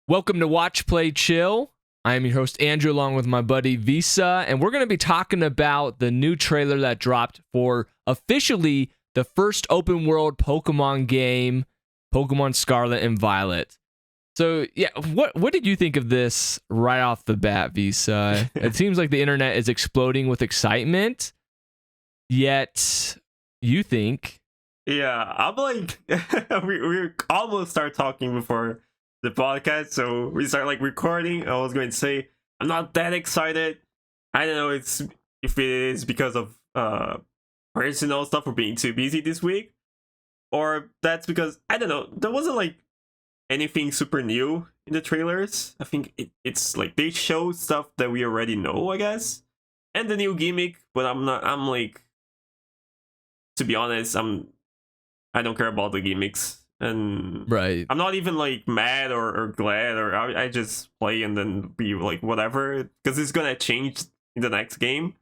Welcome to Watch, Play, Chill. I am your host, Andrew, along with my buddy, Vissaw, and we're going to be talking about the new trailer that dropped for officially the first open world Pokemon game, Pokemon Scarlet and Violet. So, yeah, what did you think of this right off the bat, Vissaw? It seems like the internet is exploding with excitement, yet you think... Yeah, I'm like, we almost start talking before the podcast, so we start like recording. I was going to say I'm not that excited. I don't know if it is because of personal stuff or being too busy this week, or that's because I don't know. There wasn't like anything super new in the trailers. I think it's like they show stuff that we already know, I guess, and the new gimmick. But I'm like, to be honest, I don't care about the gimmicks. And right. I'm not even like mad or glad, or I just play and then be like whatever, because it's gonna change in the next game.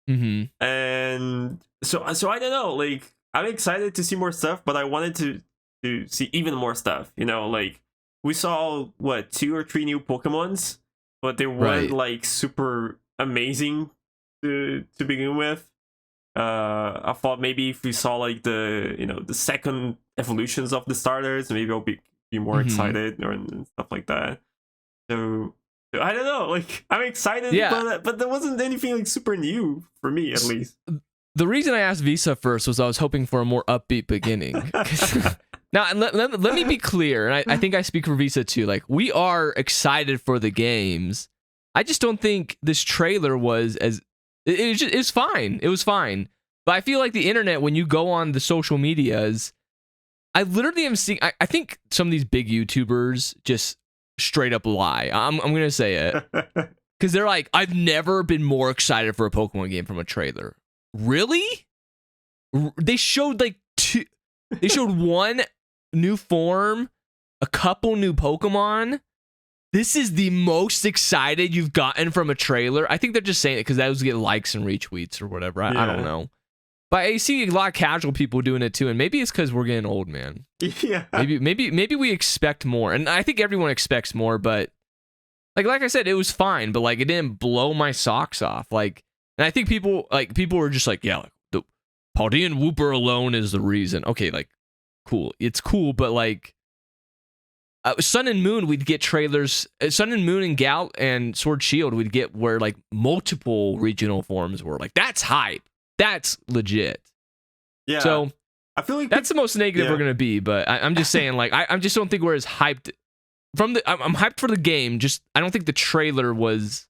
And so I don't know, like I'm excited to see more stuff, but I wanted to see even more stuff, you know. Like we saw 2 or 3 new Pokemons, but they weren't like super amazing to begin with. I thought maybe if we saw like the second evolutions of the starters, maybe I'll be more excited and stuff like that. So I don't know, like I'm excited, but there wasn't anything like super new for me, at least. The reason I asked Vissaw first was I was hoping for a more upbeat beginning. Now let me be clear, and I think I speak for Vissaw too. Like, we are excited for the games. I just don't think this trailer was as it was fine. It was fine. But I feel like the internet, when you go on the social medias, I literally am seeing... I think some of these big YouTubers just straight up lie. I'm going to say it. Because they're like, I've never been more excited for a Pokemon game from a trailer. Really? They showed like 2... They showed 1 new form, a couple new Pokemon. This is the most excited you've gotten from a trailer. I think they're just saying it because that was get likes and retweets or whatever. I don't know. But I see a lot of casual people doing it too, and maybe it's because we're getting old, man. Yeah. Maybe we expect more, and I think everyone expects more. But like I said, it was fine, but like it didn't blow my socks off. Like, and I think people were just like, yeah, like the Paldean Wooper alone is the reason. Okay, like cool, it's cool, but like. Sun and Moon, we'd get trailers. Sun and Moon and Gal and Sword Shield, we'd get where like multiple regional forms were. Like, that's hype. That's legit. Yeah. So I feel like that's the most negative we're gonna be. But I'm just saying, like, I just don't think we're as hyped. I'm hyped for the game. Just I don't think the trailer was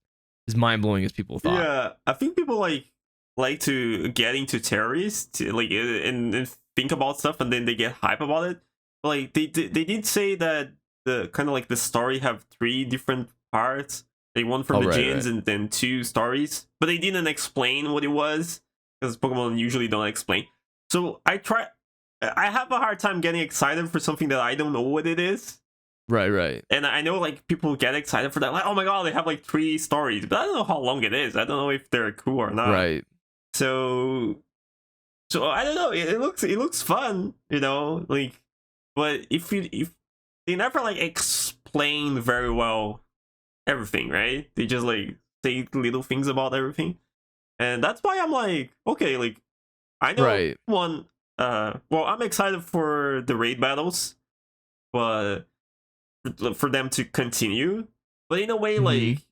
as mind blowing as people thought. Yeah, I think people like to get into theories to like and think about stuff, and then they get hype about it. Like they did say that the kind of like the story have 3 different parts. They one from the gyms and then 2 stories, but they didn't explain what it was, because Pokemon usually don't explain. So I have a hard time getting excited for something that I don't know what it is. Right. And I know like people get excited for that, like, oh my god, they have like 3 stories, but I don't know how long it is. I don't know if they're cool or not. Right. So I don't know. It looks fun, you know, like. But if they never like explain very well everything, right? They just like say little things about everything, and that's why I'm like, okay, like I know one. Well, I'm excited for the raid battles, but for them to continue. But in a way, like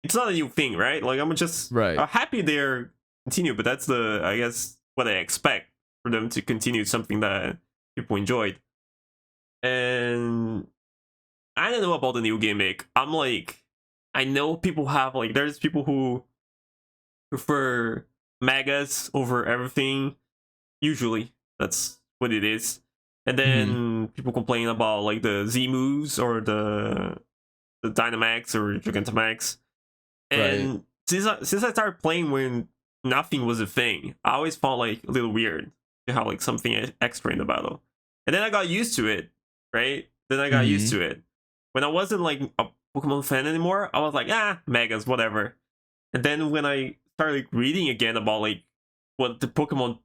it's not a new thing, right? Like I'm just happy they're continue, but that's I guess what I expect for them to continue something that people enjoyed. And I don't know about the new gimmick. I'm like, I know people have like, there's people who prefer megas over everything. Usually, that's what it is. And then people complain about like the Z moves or the Dynamax or Gigantamax. And since I started playing when nothing was a thing, I always found like a little weird to have like something extra in the battle. And then I got used to it. Right? Then I got used to it. When I wasn't like a Pokemon fan anymore, I was like, megas, whatever. And then when I started like, reading again about like what the Pokemon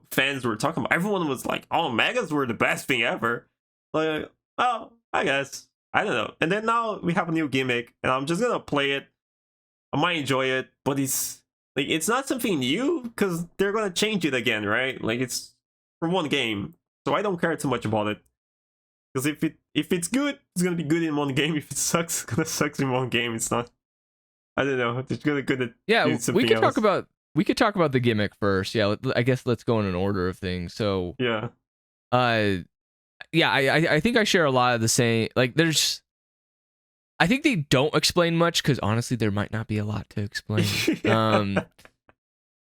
fans were talking about, everyone was like, oh, megas were the best thing ever. Like, oh, I guess I don't know. And then now we have a new gimmick, and I'm just gonna play it. I might enjoy it, but it's not something new because they're gonna change it again, right? Like it's for one game, so I don't care too much about it. Because if it's good, it's gonna be good in one game. If it sucks, it's gonna suck in one game. It's not. I don't know. It's gonna good at doing something we could else. talk about the gimmick first. Yeah, I guess let's go in an order of things. So yeah, yeah, I think I share a lot of the same. Like, I think they don't explain much because honestly, there might not be a lot to explain.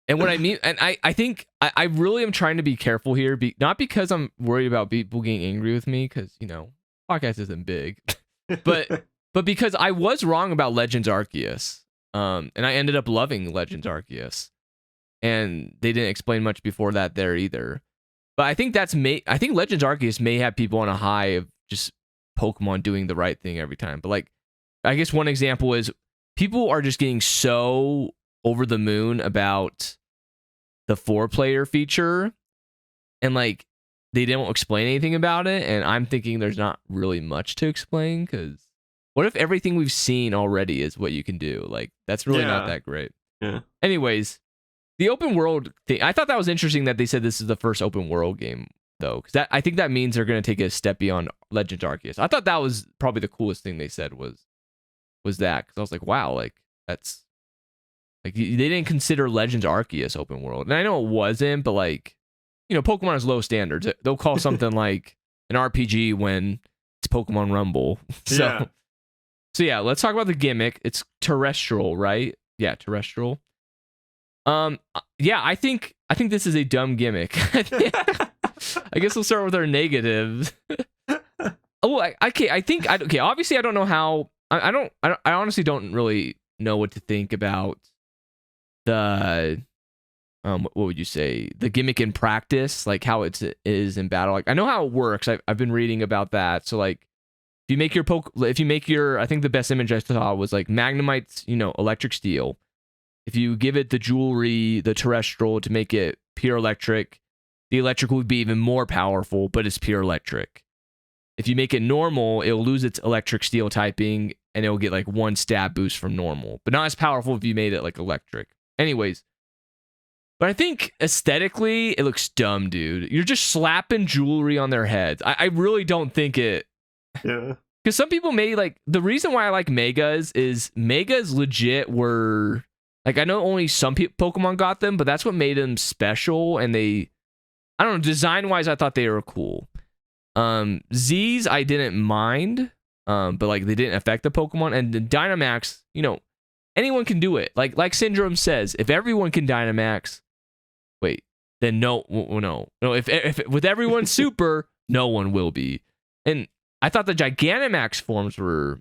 And what I mean, and I think I really am trying to be careful here, not because I'm worried about people getting angry with me, because podcast isn't big, but because I was wrong about Legends Arceus, and I ended up loving Legends Arceus, and they didn't explain much before that there either. But I think I think Legends Arceus may have people on a high of just Pokemon doing the right thing every time. But like, I guess one example is people are just getting so over the moon about the 4-player feature, and like they don't explain anything about it, and I'm thinking there's not really much to explain, because what if everything we've seen already is what you can do? Like, that's really not that great. Yeah. Anyways, the open world thing, I thought that was interesting that they said this is the first open world game, though, because I think that means they're going to take a step beyond Legends Arceus. I thought that was probably the coolest thing they said was that, because I was like, wow, like that's like they didn't consider Legends Arceus open world, and I know it wasn't, but like Pokemon has low standards. They'll call something like an RPG when it's Pokemon Rumble. So yeah, let's talk about the gimmick. It's terrestrial, right? Yeah, terrestrial. Yeah, I think this is a dumb gimmick. I guess we'll start with our negatives. Okay, obviously I don't know how. I honestly don't really know what to think about the what would you say, the gimmick in practice, like how it is in battle. Like, I know how it works. I've been reading about that. So like, if you make your I think the best image I saw was like Magnemite's electric steel. If you give it the jewelry, the terrestrial, to make it pure electric, the electric would be even more powerful, but it's pure electric. If you make it normal, it'll lose its electric steel typing, and it'll get like 1 stab boost from normal, but not as powerful if you made it like electric. Anyways, but I think aesthetically, it looks dumb, dude. You're just slapping jewelry on their heads. I really don't think it. Yeah. Because some people may like, the reason why I like Megas is Megas legit were, like, I know only some Pokemon got them, but that's what made them special. And I don't know, design wise, I thought they were cool. Z's I didn't mind, but like they didn't affect the Pokemon. And the Dynamax, anyone can do it. Like Syndrome says, if everyone can Dynamax, then no. If with everyone super, no one will be. And I thought the Gigantamax forms were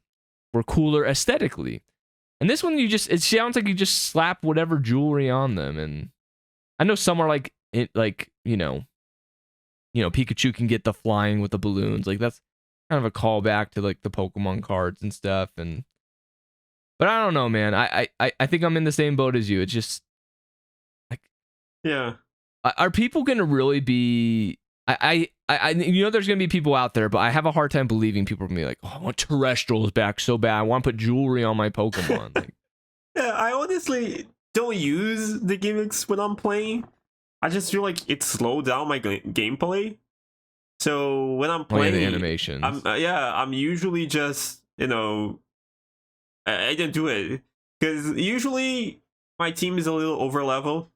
cooler aesthetically. And this one, it sounds like you just slap whatever jewelry on them. And I know some are like Pikachu can get the flying with the balloons. Like, that's kind of a callback to like the Pokemon cards and stuff. But I don't know, man. I think I'm in the same boat as you. It's just like, yeah. Are people gonna really be? I there's gonna be people out there, but I have a hard time believing people are gonna be like, oh, I want terrestrials back so bad. I want to put jewelry on my Pokemon. Like, yeah, I honestly don't use the gimmicks when I'm playing. I just feel like it slowed down my gameplay. So when I'm playing, the animations. I'm usually just I didn't do it because usually my team is a little over level,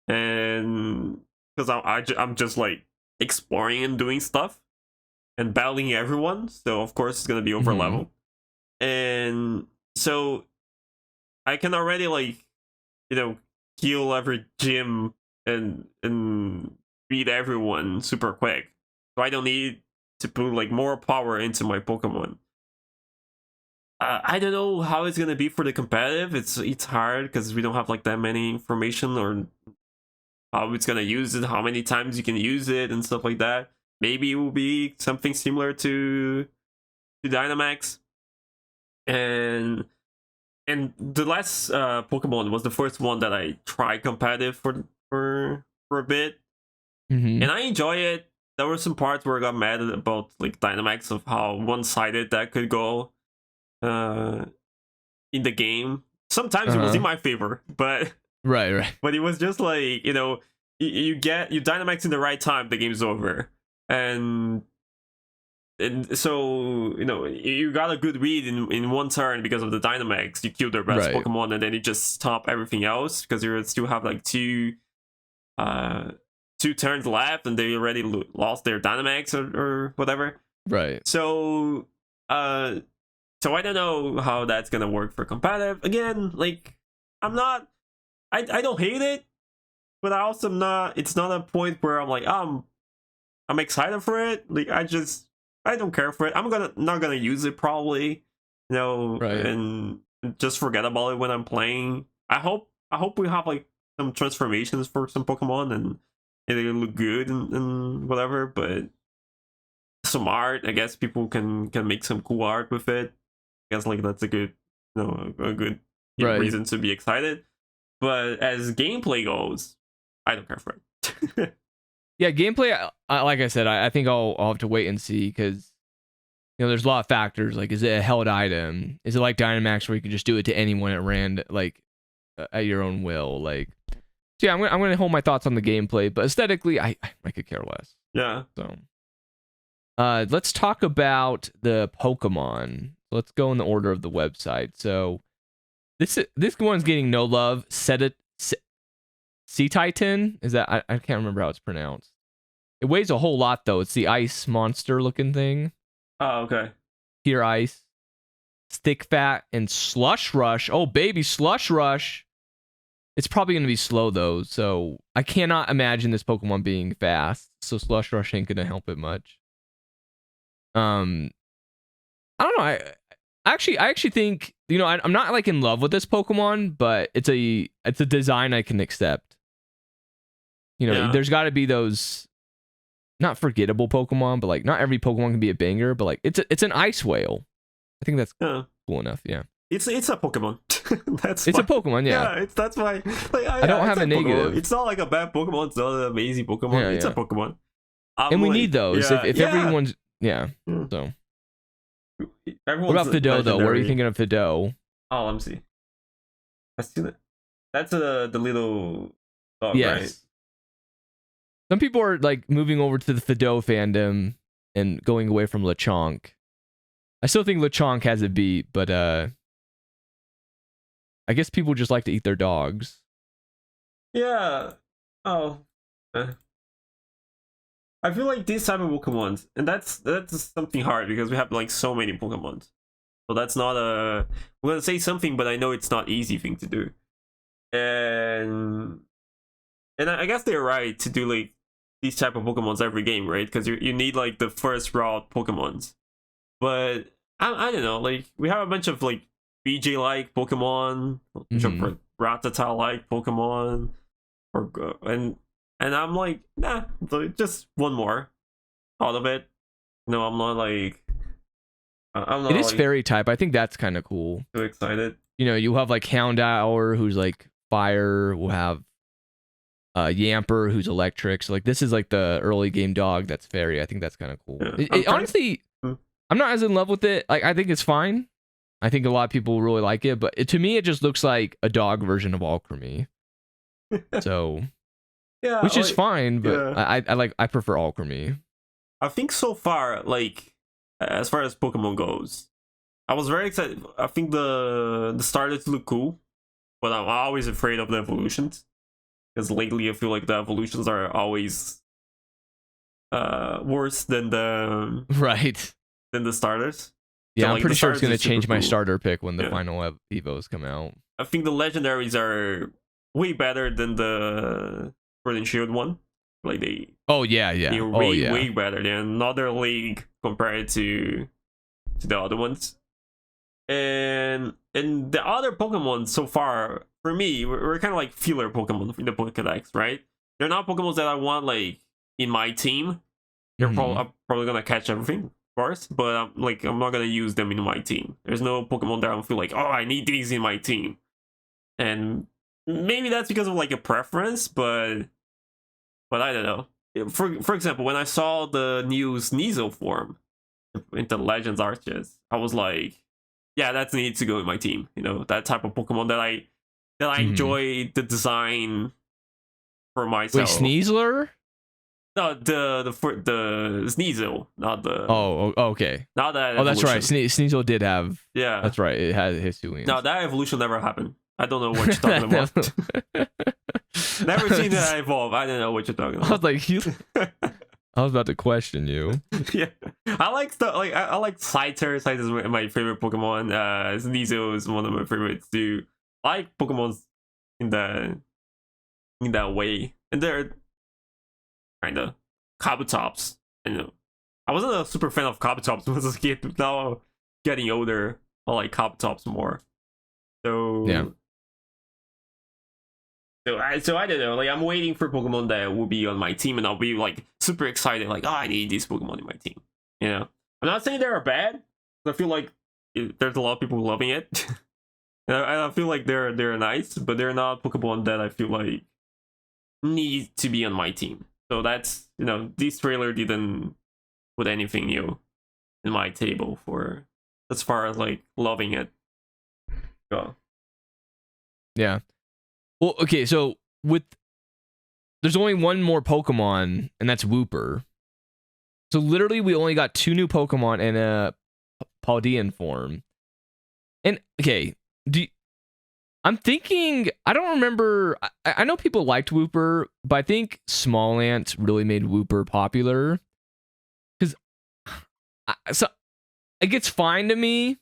and because I'm just like exploring and doing stuff and battling everyone, so of course it's gonna be over level, and so I can already like heal every gym and beat everyone super quick, so I don't need to put like more power into my Pokemon. I don't know how it's gonna be for the competitive. It's hard because we don't have like that many information or how it's gonna use it, how many times you can use it, and stuff like that. Maybe it will be something similar to Dynamax. And the last Pokemon was the first one that I tried competitive for a bit, and I enjoy it. there were some parts where I got mad about like dynamics of how one-sided that could go in the game. Sometimes it was in my favor, but right. But it was just like, you know, you Dynamax in the right time, the game's over. And so, you know, you got a good read in one turn because of the Dynamax. You killed their best Pokemon, and then you just stop everything else because you still have like two turns left, and they already lost their Dynamax or whatever. Right. So I don't know how that's gonna work for competitive. Again, like I don't hate it, but I also not. It's not a point where I'm like, I'm excited for it. Like I don't care for it. I'm not gonna use it probably, you know, and just forget about it when I'm playing. I hope we have like some transformations for some Pokemon and they look good and whatever. But some art, I guess people can make some cool art with it. I guess like that's a good, you know, a good reason to be excited. But as gameplay goes, I don't care for it. Yeah, gameplay, like I said, I think I'll have to wait and see because, you know, there's a lot of factors. Like, is it a held item? Is it like Dynamax where you can just do it to anyone at random, like at your own will? Like, so yeah, I'm gonna hold my thoughts on the gameplay, but aesthetically, I could care less. Yeah. So, let's talk about the Pokemon. Let's go in the order of the website. So, this one's getting no love. Sea Titan? Is that I can't remember how it's pronounced. It weighs a whole lot though. It's the ice monster looking thing. Oh, okay. Pure ice. Stick Fat and Slush Rush. Oh baby, Slush Rush. It's probably gonna be slow though, so I cannot imagine this Pokemon being fast. So Slush Rush ain't gonna help it much. I don't know. I actually think, you know, I'm not like in love with this Pokemon, but it's a design I can accept. You know, there's got to be those not forgettable Pokemon, but like not every Pokemon can be a banger. But like it's an ice whale. I think that's cool enough. Yeah, it's a Pokemon. It's a Pokemon. Yeah, that's why. Like, I don't have a negative. Pokemon. It's not like a bad Pokemon. It's not an amazing Pokemon. It's a Pokemon. And we need those. If everyone's so. What about Fido though? What are you thinking of Fido? Oh, let me see. I see that. That's the little dog, right? Some people are like moving over to the Fido fandom and going away from Lechonk. I still think Lechonk has a beat, but I guess people just like to eat their dogs. Yeah. Oh. I feel like this type of Pokemon, and that's something hard because we have like so many Pokemon. So that's not I'm gonna say something, but I know it's not easy thing to do. And I guess they're right to do like these type of Pokemons every game, right? Because you need like the first route Pokemons. But I don't know, like we have a bunch of like BJ like Pokemon, Rattata like Pokemon, and I'm like, nah, just one more out of it. No, I'm not like I'm not. It is fairy type. I think that's kind of cool. Too excited. You know, you have like Houndour, who's like fire. We'll have Yamper, who's electric. So like this is like the early game dog that's fairy. I think that's kind of cool. Yeah. Honestly, I'm not as in love with it. Like I think it's fine. I think a lot of people really like it, but to me, it just looks like a dog version of Alchemy. So, yeah, which is fine, but I prefer Alchemy. I think so far, like as far as Pokemon goes, I was very excited. I think the starters look cool, but I'm always afraid of the evolutions because lately I feel like the evolutions are always worse than the starters. Yeah, so, I'm pretty sure it's going to change my starter pick when the final Evos come out. I think the legendaries are way better than the Sword and Shield one. Like they're way better than another league compared to the other ones. And the other Pokemon so far, for me, we're kind of like filler Pokemon in the Pokédex, right? They're not Pokemon that I want like in my team. I'm probably gonna catch everything, of course, but I'm not gonna use them in my team. There's no Pokemon that I feel like, oh, I need these in my team. And maybe that's because of like a preference, but I don't know. for example, when I saw the new Sneasel form into Legends Arceus, I was like, yeah, that needs to go in my team. You know, that type of Pokemon that I enjoy the design for Wait, myself. Sneasler? No, the Sneasel, not the. Okay. Not that. Oh, that's right. evolution. Sneasel did have. Yeah, That's right. It had his 2 wings. no, that evolution never happened. I don't know what you're talking about. Never seen that evolve. I don't know what you're talking I about. was like, I was about to question you. Yeah, I like stuff like I like Scyther. Scyther is my favorite Pokemon. Sneasel is one of my favorites too. I like Pokemon in that way, and they're kind of Kabutops. You know, I wasn't a super fan of Kabutops when I was a kid. But now getting older, I like Kabutops more. So Yeah. So I don't know. Like I'm waiting for Pokemon that will be on my team, and I'll be like super excited. Like, oh, I need these Pokemon in my team. You know, I'm not saying they're bad. I feel like there's a lot of people loving it. And I feel like they're nice, but they're not Pokemon that I feel like need to be on my team. So that's, you know, this trailer didn't put anything new in my table for as far as like loving it. Go. Yeah. Well, okay, so there's only one more Pokemon, and that's Wooper. So literally, we only got 2 new Pokemon in a Paldean form. And okay, I'm thinking, I don't remember. I know people liked Wooper, but I think Smallant really made Wooper popular. Because so it gets fine to me.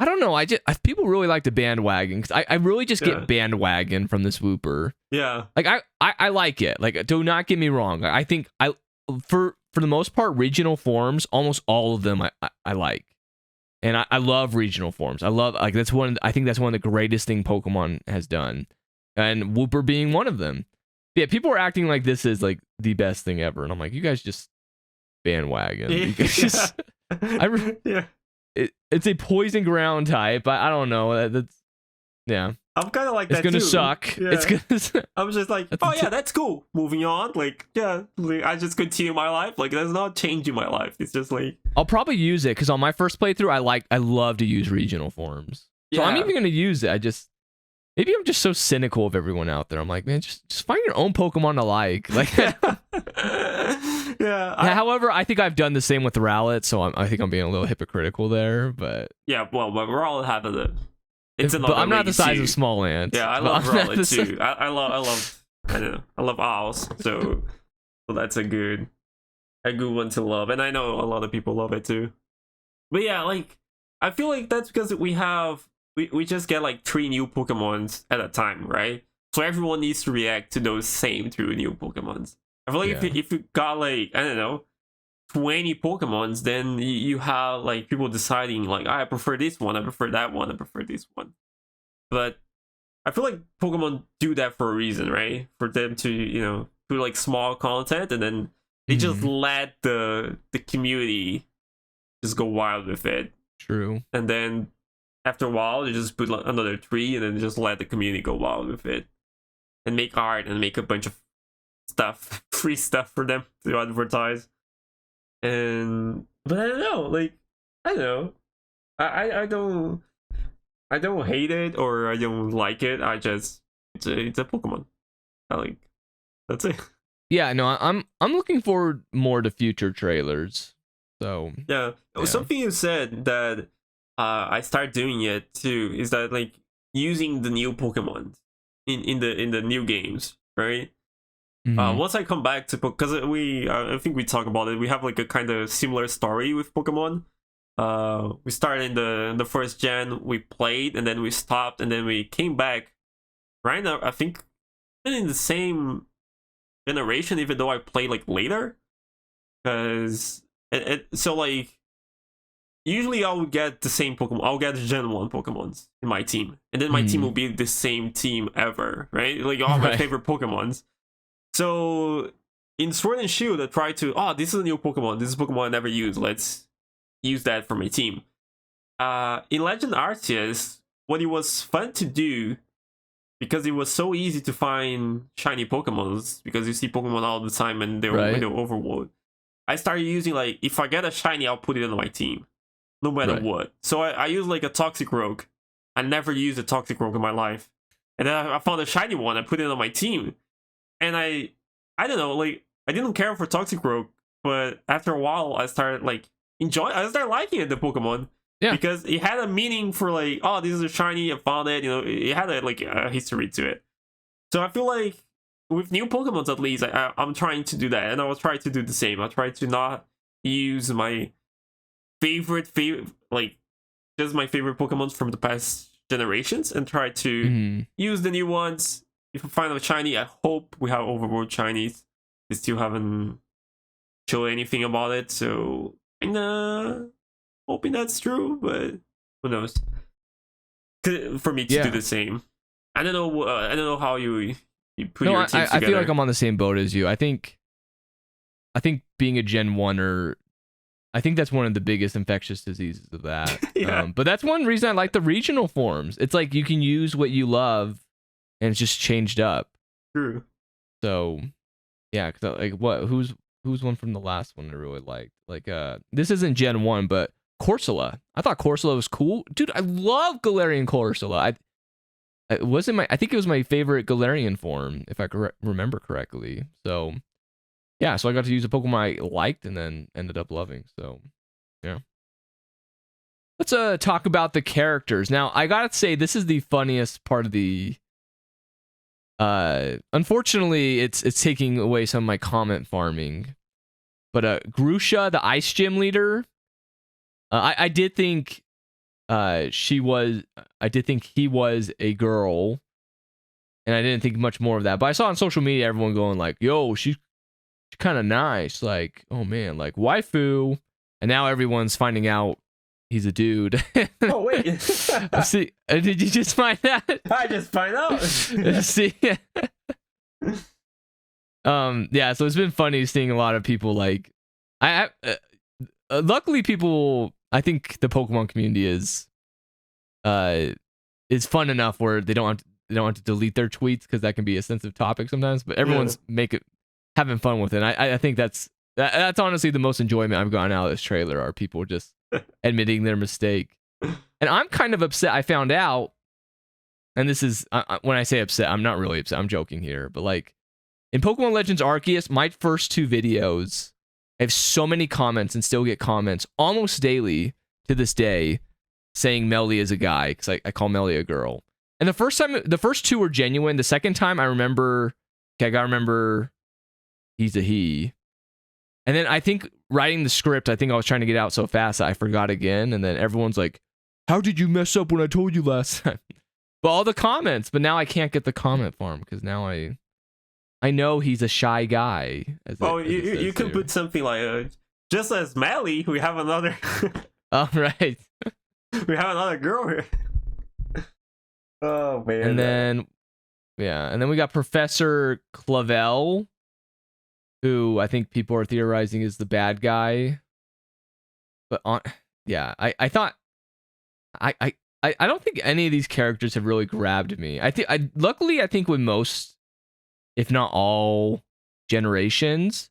I don't know. People really like the bandwagon, because I really just get bandwagon from this Wooper. Yeah. Like I like it. Like, do not get me wrong. I think for the most part, regional forms, almost all of them I like. And I love regional forms. I think that's one of the greatest thing Pokemon has done. And Wooper being one of them. Yeah, people are acting like this is like the best thing ever. And I'm like, you guys just bandwagon. You guys just yeah. It's a poison ground type. I don't know. That's yeah. I'm kind of like that too. It's gonna suck. Yeah. It's gonna. I'm just like, that's cool. Moving on. Like, yeah, like, I just continue my life. Like, that's not changing my life. It's just like I'll probably use it because on my first playthrough, I love to use regional forms. So I'm even gonna use it. Maybe I'm just so cynical of everyone out there. I'm like, man, just find your own Pokemon to like. Like, yeah. However, I think I've done the same with Rowlet, so I think I'm being a little hypocritical there. But yeah, well, Rowlet have a. But I'm not the size of Smallant. Yeah, I love Rowlet too. I love owls. So that's a good one to love, and I know a lot of people love it too. But yeah, like I feel like that's because we just get like 3 new Pokemons at a time, right? So everyone needs to react to those same 2 new Pokemons. I feel like if you got like, I don't know, 20 Pokemons, then you have like people deciding like, I prefer this one, I prefer that one, I prefer this one. But I feel like Pokemon do that for a reason, right? For them to, you know, do like small content, and then they just let the community just go wild with it. True. And then after a while, they just put like another 3, and then just let the community go wild with it, and make art and make a bunch of stuff, free stuff for them to advertise. But I don't know, like I don't know, I don't hate it or I don't like it. I just it's a Pokemon. That's it. Yeah, no, I'm looking forward more to future trailers. So yeah. Something you said that I started doing it too is that like using the new Pokemon in the new games, right? Once I come back to because I think we talked about it. We have like a kind of similar story with Pokemon. We started in the first gen, we played, and then we stopped, and then we came back. Right now, I think in the same generation, even though I played like later, because so like usually I would get the same Pokemon. I'll get Gen 1 Pokemons in my team, and then my team will be the same team ever, right? Like all my favorite Pokemons. So in Sword and Shield, I tried to, this is a new Pokemon. This is a Pokemon I never used. Let's use that for my team. In Legend Arceus, what it was fun to do because it was so easy to find shiny Pokemons because you see Pokemon all the time and they're Right. in the overworld. I started using like if I get a shiny, I'll put it on my team, no matter Right. what. So I use like a Toxic Rogue. I never used a Toxic Rogue in my life, and then I found a shiny one. I put it on my team, and I don't know, like I didn't care for Toxic Rogue, but after a while, I started like enjoying. I started liking it, the Pokemon. Yeah. Because it had a meaning for like, oh, this is a shiny, I found it. You know, it had a history to it. So I feel like with new Pokemons, at least, I'm trying to do that, and I was trying to do the same. I try to not use my favorite like just my favorite Pokemons from the past generations, and try to Mhm. use the new ones. If I find a shiny, I hope we have Overworld shinies. They still haven't shown anything about it, so hoping that's true, but who knows? For me to do the same. I don't know. I don't know how you put your teams together. I feel like I'm on the same boat as you. I think being a Gen 1er, I think that's one of the biggest infectious diseases of that. Yeah. But that's one reason I like the regional forms. It's like you can use what you love, and it's just changed up. True. So, yeah, cause like who's one from the last one I really liked? Like this isn't Gen 1, but Corsola. I thought Corsola was cool. Dude, I love Galarian Corsola. I think it was my favorite Galarian form, if I remember correctly. So, yeah, so I got to use a Pokemon I liked and then ended up loving. So, yeah. Let's talk about the characters. Now, I gotta say, this is the funniest part of the unfortunately, it's taking away some of my comment farming. But Grusha, the Ice Gym leader, I did think I did think he was a girl, and I didn't think much more of that. But I saw on social media everyone going like, "Yo, she's kind of nice." Like, oh man, like waifu. And now everyone's finding out he's a dude. Oh wait, see, did you just find that? I just find out. See, yeah. So it's been funny seeing a lot of people like, luckily people. I think the Pokemon community is fun enough where they don't have to delete their tweets because that can be a sensitive topic sometimes. But everyone's having fun with it. And I think that's honestly the most enjoyment I've gotten out of this trailer are people just admitting their mistake. And I'm kind of upset. I found out, and this is when I say upset, I'm not really upset. I'm joking here, but like in Pokemon Legends Arceus, my first 2 videos, I have so many comments and still get comments almost daily to this day saying Melly is a guy because I call Melly a girl. And the first 2 were genuine. The second time I gotta remember he's a he. And then I think writing the script, I think I was trying to get out so fast that I forgot again. And then everyone's like, how did you mess up when I told you last time? But all the comments, but now I can't get the comment farm because now I know he's a shy guy. You could put something like, just as Melly, we have another. Oh, right. We have another girl here. Oh man. And then we got Professor Clavel, who I think people are theorizing is the bad guy. But I thought I don't think any of these characters have really grabbed me. Luckily I think with most, if not all generations,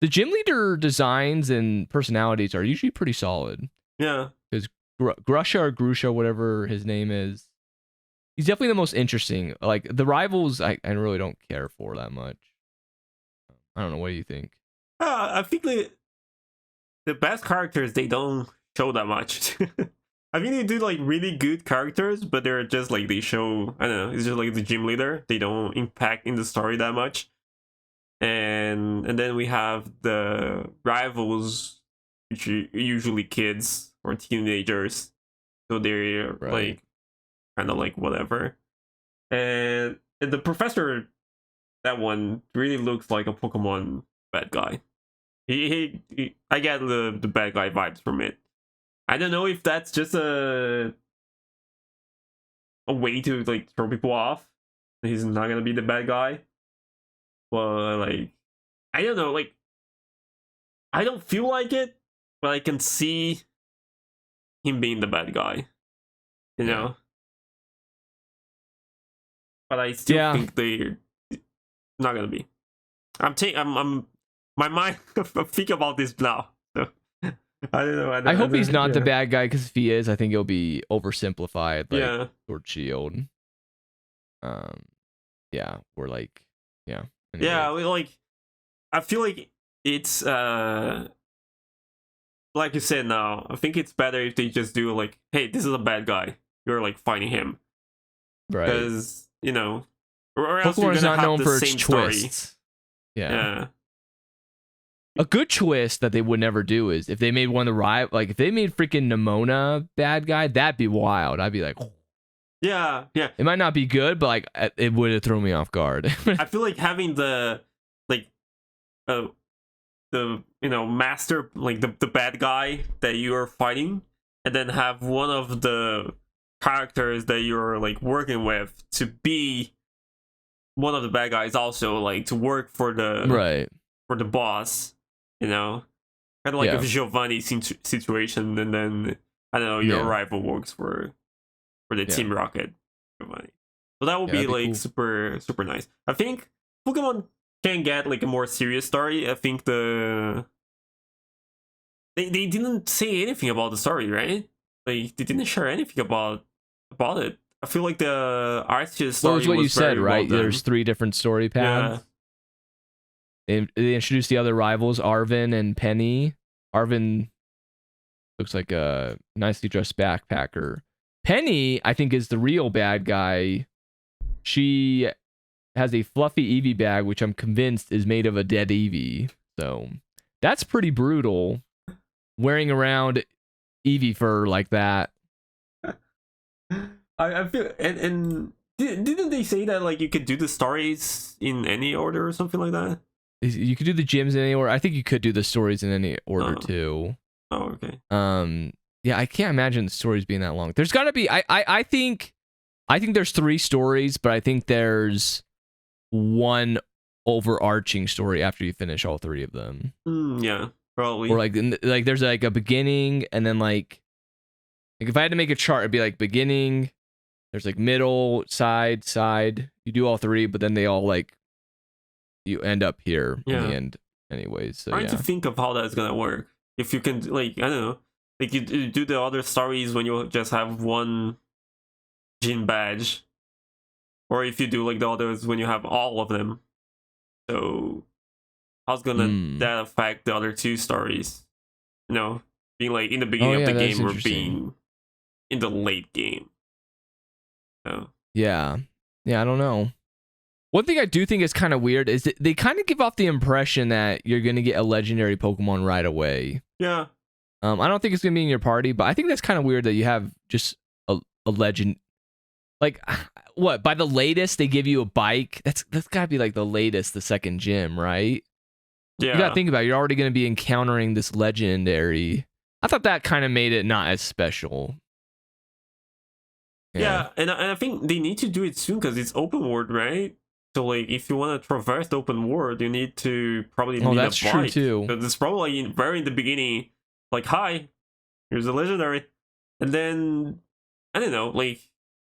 the gym leader designs and personalities are usually pretty solid. Yeah. Because Grusha, whatever his name is, he's definitely the most interesting. Like the rivals, I really don't care for that much. I don't know. What do you think? I think the best characters, they don't show that much. I think they do like really good characters, but they're just like they show. I don't know. It's just like the gym leader. They don't impact in the story that much. And then we have the rivals, which are usually kids or teenagers, so they're like kind of like whatever. And the professor, that one really looks like a Pokemon bad guy. He I get the bad guy vibes from it. I don't know if that's just a way to like throw people off. He's not gonna be the bad guy. Well, like, I don't know, like, I don't feel like it, but I can see him being the bad guy, you know? but I still Yeah. think they're not gonna be. I'm my mind think about this now. So I don't know. I hope he's not the bad guy, because if he is, I think it'll be oversimplified, like Yeah. Sword Shield. Yeah, we're like, yeah. Yeah, Anyway. like I feel like it's like you said now. I think it's better if they just do like, hey, this is a bad guy. You're like fighting him, Right. because or else you're Pokemon is gonna not known have for the its same story. twists. Yeah. Yeah. A good twist that they would never do is if they made one of the like if they made freaking Nimona bad guy, that'd be wild. I'd be like, Yeah. it might not be good, but like it would have thrown me off guard. I feel like having the master, like the bad guy that you are fighting, and then have one of the characters that you're like working with to be one of the bad guys, also like to work for the Right. for the boss, kind of like Yeah. a Giovanni situation, and then I don't know, your Yeah. rival works for the Team Rocket Giovanni. So that would Yeah, be that'd be like cool. super nice. I think Pokemon can get like a more serious story. I think they didn't say anything about the story, right? Like they didn't share anything about it. I feel like the Arceus story Well, it's what you was said, very right? well done. There's 3 different story paths. They introduced the other rivals, Arvin and Penny. Arvin looks like a nicely dressed backpacker. Penny, I think, is the real bad guy. She has a fluffy Eevee bag, which I'm convinced is made of a dead Eevee. So that's pretty brutal. Wearing around Eevee fur like that. I feel and didn't they say that like you could do the stories in any order or something like that? You could do the gyms in any order. I think you could do the stories in any order Oh. too. Oh, okay. Yeah, I can't imagine the stories being that long. There's got to be. I think there's 3 stories, but I think there's one overarching story after you finish all 3 of them. Yeah, probably. Or like there's like a beginning, and then like if I had to make a chart, it'd be like beginning. There's like middle, side. You do all 3, but then they all like you end up here in the end, anyways. So Trying to think of how that's gonna work. If you can, like, I don't know, like you do the other stories when you just have one gym badge, or if you do like the others when you have all of them. So how's gonna that affect the other 2 stories? You know, being like in the beginning of the game or being in the late game. So. Yeah, I don't know. One thing I do think is kind of weird is that they kind of give off the impression that you're gonna get a legendary Pokemon right away. Yeah. I don't think it's gonna be in your party, but I think that's kind of weird that you have just a legend. Like, what? By the latest, they give you a bike. That's gotta be like the latest, the second gym, right? Yeah. You gotta think about it. You're already gonna be encountering this legendary. I thought that kind of made it not as special. Yeah, and I think they need to do it soon because it's open world, right? So like, if you want to traverse the open world, you need to probably need that's a bike. true too. Because it's probably very in the beginning, like, hi, here's a legendary, and then I don't know, like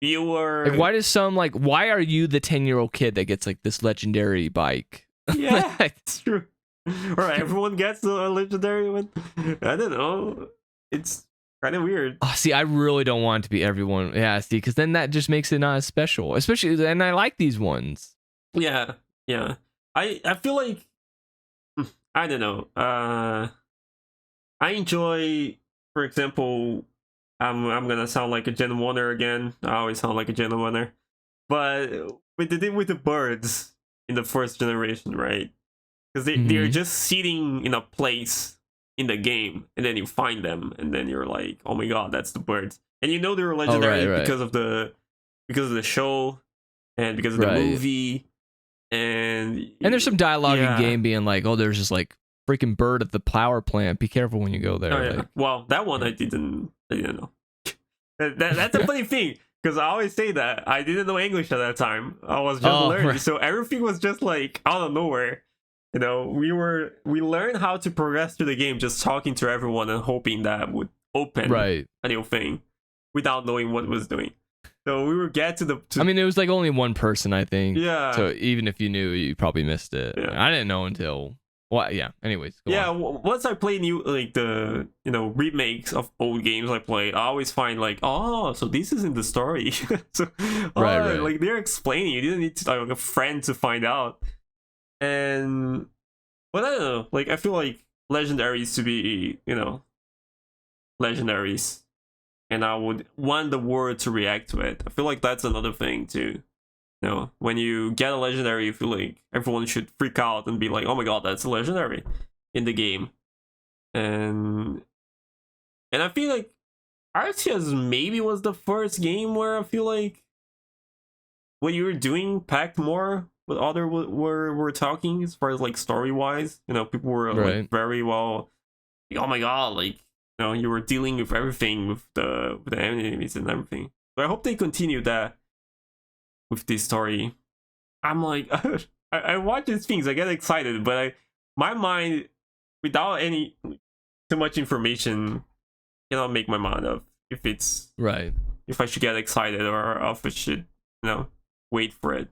you are. Like, why are you the 10-year-old kid that gets like this legendary bike? Yeah, it's true. Or everyone gets a legendary one. I don't know. It's kind of weird. Oh, see, I really don't want it to be everyone. Yeah, see, because then that just makes it not as special. Especially, and I like these ones. Yeah. I feel like I don't know. I enjoy, for example, I'm gonna sound like a Gen 1er again. I always sound like a Gen 1er. But we did it with the birds in the first generation, right? Because they're just sitting in a place in the game, and then you find them, and then you're like, oh my god, that's the birds. And you know they're legendary because of the show and because of the movie. And there's some dialogue in game being like, oh, there's this like freaking bird at the power plant. Be careful when you go there. Oh, yeah. Like, well, that one I didn't know. That's a funny thing, because I always say that I didn't know English at that time. I was just learning, so everything was just like out of nowhere. You know, we learned how to progress through the game just talking to everyone and hoping that would open a new thing without knowing what it was doing. So we would get to the. I mean, it was like only one person, I think. Yeah. So even if you knew, you probably missed it. Yeah. I didn't know until. Well, yeah. Anyways. Go on. Once I play new the remakes of old games I played, I always find like, oh, so this isn't the story. So Right. like they're explaining. You didn't need to like a friend to find out. And but I don't know. Like I feel like legendaries to be legendaries, and I would want the world to react to it. I feel like that's another thing too. When you get a legendary, you feel like everyone should freak out and be like, "Oh my god, that's a legendary in the game." And I feel like RTS maybe was the first game where I feel like what you were doing packed more with other were talking as far as like story wise. People were like very well. Like, oh my god, like you were dealing with everything with the enemies and everything. But I hope they continue that with this story. I'm like, I watch these things, I get excited, but my mind, without any too much information, cannot make my mind up if it's right. If I should get excited or if I should, wait for it.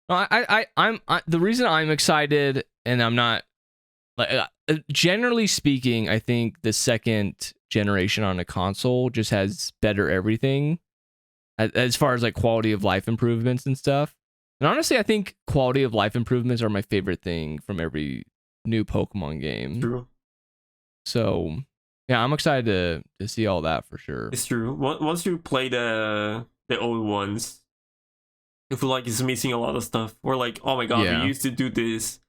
I'm the reason I'm excited, and I'm not like generally speaking, I think the second generation on a console just has better everything as far as like quality of life improvements and stuff. And honestly, I think quality of life improvements are my favorite thing from every new Pokemon game. True. So yeah, I'm excited to see all that for sure. It's true. Once you play the old ones, you feel like it's missing a lot of stuff. Or like, oh my god, we used to do this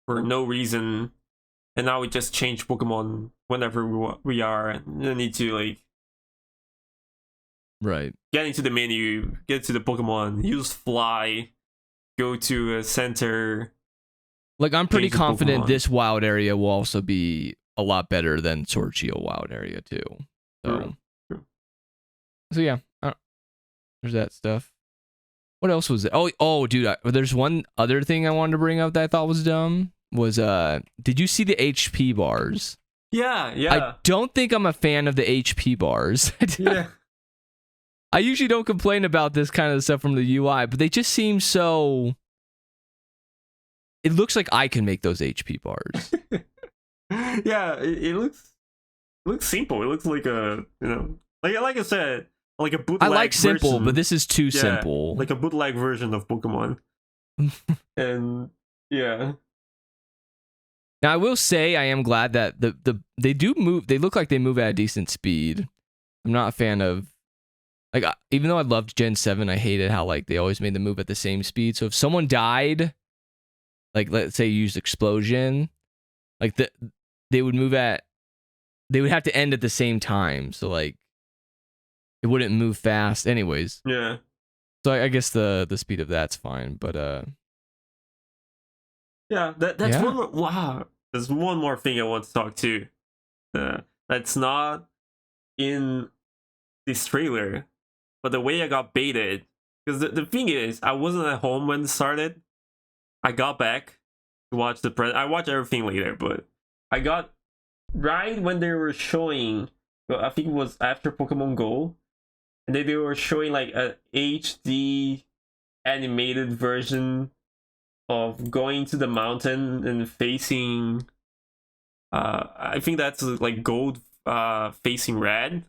for no reason, and now we just change Pokemon whenever we are. And you need to like get into the menu, get to the Pokemon, use fly, go to a center. Like I'm pretty confident this wild area will also be a lot better than Sword Shield wild area too. So, so yeah, there's that stuff. What else was it? Oh, dude, there's one other thing I wanted to bring up that I thought was dumb. Was did you see the HP bars? Yeah. I don't think I'm a fan of the HP bars. Yeah. I usually don't complain about this kind of stuff from the UI, but they just seem so. It looks like I can make those HP bars. Yeah, it looks simple. It looks like a like I said, like a bootleg. I like simple, version. but this is too simple. Like a bootleg version of Pokemon. And yeah. Now I will say I am glad that they do move. They look like they move at a decent speed. I'm not a fan of like even though I loved Gen 7, I hated how like they always made them move at the same speed. So if someone died, like let's say you used explosion, like they would have to end at the same time. So like it wouldn't move fast anyways. Yeah. So I guess the speed of that's fine, but yeah, that's one more, wow. There's one more thing I want to talk to. That's not in this trailer, but the way I got baited. Because the thing is, I wasn't at home when it started. I got back to watch I watched everything later, but I got right when they were showing. Well, I think it was after Pokemon Go, and they were showing like a HD animated version of going to the mountain and facing. I think that's like gold facing red.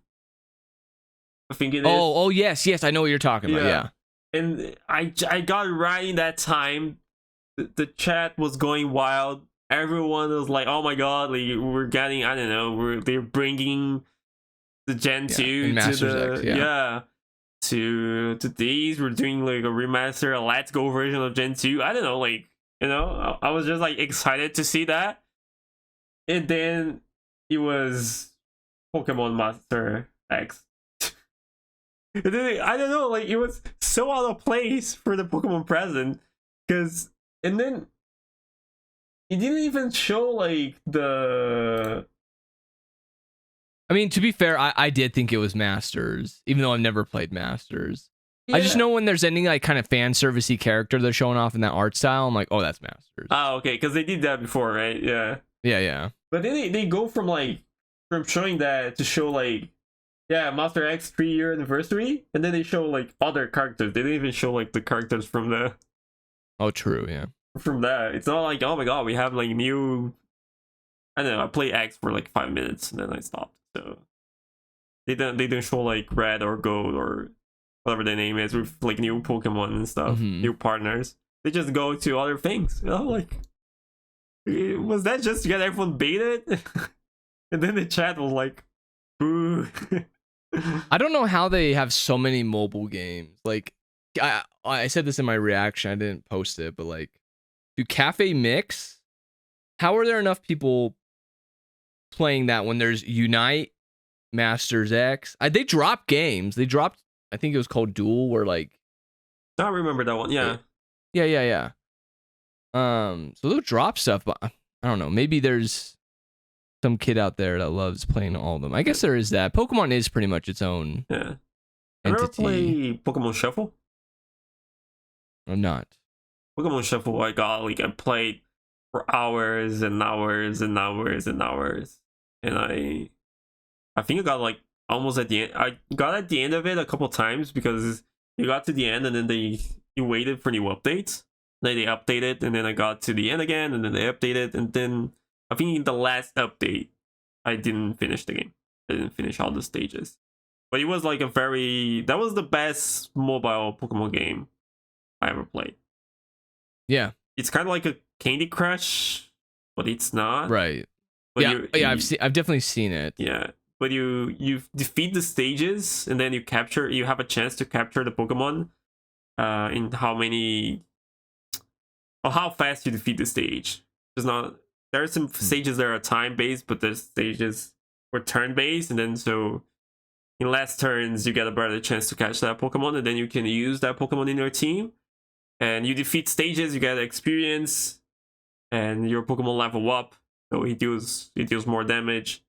I think it is. Oh yes, I know what you're talking about. Yeah. And I got right in that time. The chat was going wild. Everyone was like, "Oh my god, like we're getting, I don't know, they're bringing the Gen 2 to the to these. We're doing like a remaster, a Let's Go version of Gen 2. I don't know, like, I was just like excited to see that. And then it was Pokemon Master X. And then, I don't know, like it was so out of place for the Pokemon present, and then it didn't even show like the. I mean, to be fair, I did think it was Masters, even though I've never played Masters. Yeah. I just know when there's any like kind of fan servicey character they're showing off in that art style, I'm like, oh, that's Masters. Oh, okay, because they did that before, right? Yeah. Yeah. But then they go from showing that to show like Yeah, Master X 3-year anniversary, and then they show like other characters. They didn't even show like the characters from the Oh, true. Yeah. from that. It's not like, oh my god, we have like new. I don't know. I played X for like 5 minutes and then I stopped. So they didn't show like Red or Gold or whatever the name is with like new Pokemon and stuff, new partners. They just go to other things. You know, like was that just to get everyone baited? And then the chat was like, boo. I don't know how they have so many mobile games. Like, I said this in my reaction. I didn't post it, but like, do Cafe Mix? How are there enough people playing that when there's Unite, Masters X? They dropped games. They dropped, I think it was called Duel, where like. I remember that one. Yeah. Yeah. So they'll drop stuff, but I don't know. Maybe there's some kid out there that loves playing all of them. I guess there is that. Pokemon is pretty much its own Yeah. entity. Ever play Pokemon Shuffle? Or not. Pokemon Shuffle, I played for hours and hours and hours and hours. And I think I got like almost at the end. I got at the end of it a couple times because you got to the end and then you waited for new updates. Then they updated and then I got to the end again and then they updated and then I think in the last update I didn't finish the game. I didn't finish all the stages. But it was like that was the best mobile Pokemon game I ever played. Yeah. It's kind of like a Candy Crush, but it's not. Right. But I've definitely seen it. Yeah. But you defeat the stages and then you have a chance to capture the Pokemon in how fast you defeat the stage. There are some stages that are time based, but there's stages were turn based, and then so in less turns you get a better chance to catch that Pokemon, and then you can use that Pokemon in your team. And you defeat stages, you get experience, and your Pokemon level up, so it deals more damage.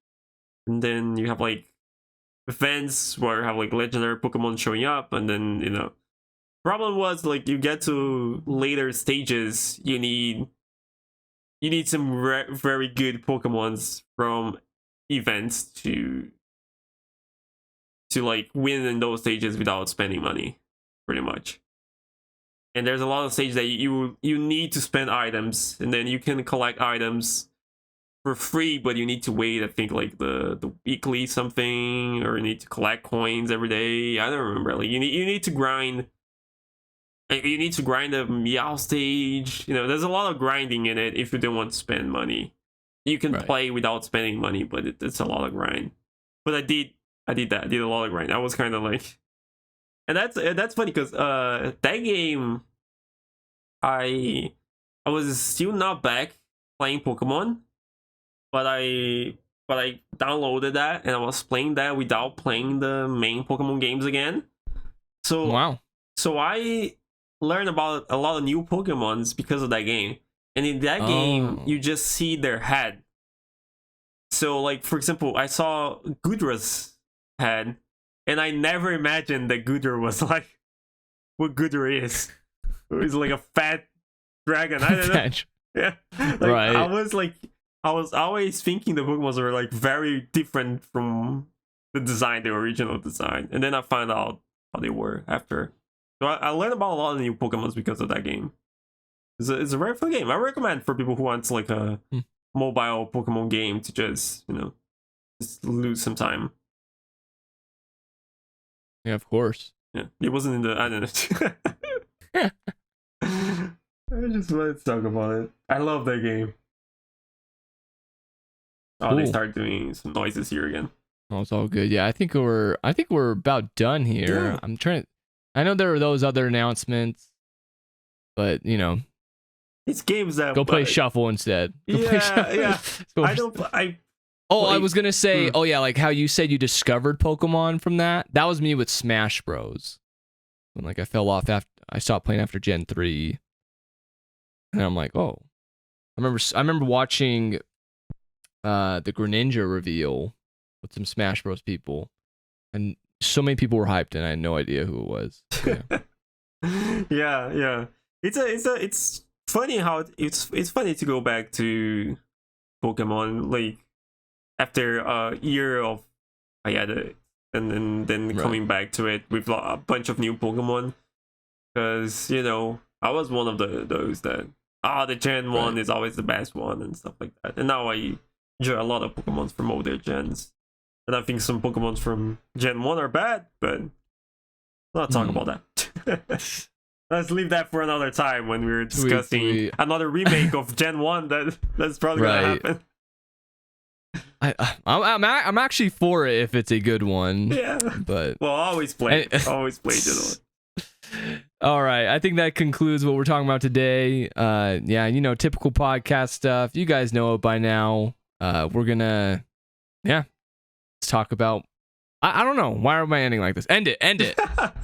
And then you have like events where you have like legendary Pokemon showing up, and then problem was like you get to later stages, you need some very good Pokemons from events to like win in those stages without spending money, pretty much. And there's a lot of stages that you need to spend items, and then you can collect items for free, but you need to wait, I think, like the weekly something, or you need to collect coins every day. I don't remember. Like you need to grind. You need to grind the Meow stage. There's a lot of grinding in it if you don't want to spend money. You can play without spending money, but it's a lot of grind. But I did that. I did a lot of grind. I was kind of like. And that's funny because that game, I was still not back playing Pokemon, but I downloaded that and I was playing that without playing the main Pokemon games again. So wow. So I learned about a lot of new Pokemons because of that game. And in that game, you just see their head. So like for example, I saw Gudra's head. And I never imagined that Gudra was like what Gudra is. It's like a fat dragon. I don't know. Yeah. Right. I was always thinking the Pokemon were like very different from the original design. And then I found out how they were after. So I learned about a lot of new Pokemon because of that game. It's a very fun game. I recommend for people who want like a mobile Pokemon game to just lose some time. Yeah, of course. Yeah, it wasn't in the. I don't know. I just wanted to talk about it. I love that game. Oh, cool. They start doing some noises here again. Oh, it's all good. Yeah, I think we're about done here. Yeah. I know there are those other announcements, but it's games that go play Shuffle instead. Yeah. I was gonna say, like how you said you discovered Pokemon from that. That was me with Smash Bros. When like I fell off after I stopped playing after Gen 3, and I'm like, oh, I remember watching the Greninja reveal with some Smash Bros. People, and so many people were hyped, and I had no idea who it was. Yeah. Yeah. It's funny how it's funny to go back to Pokemon like. After a year of and then Right. coming back to it with a bunch of new Pokemon. Because I was one of those that the Gen 1 Right. is always the best one and stuff like that. And now I enjoy a lot of Pokemon from older gens. And I think some Pokemon from Gen 1 are bad, but let's not talk about that. Let's leave that for another time when we're discussing Sweet. another remake of Gen 1 that's probably Right. gonna happen. I'm actually for it if it's a good one. Yeah. But Well, always play And- Gen 1. all right, I think that concludes what we're talking about today. Yeah, typical podcast stuff. You guys know it by now. We're gonna, let's talk about. I don't know. Why am I ending like this? End it.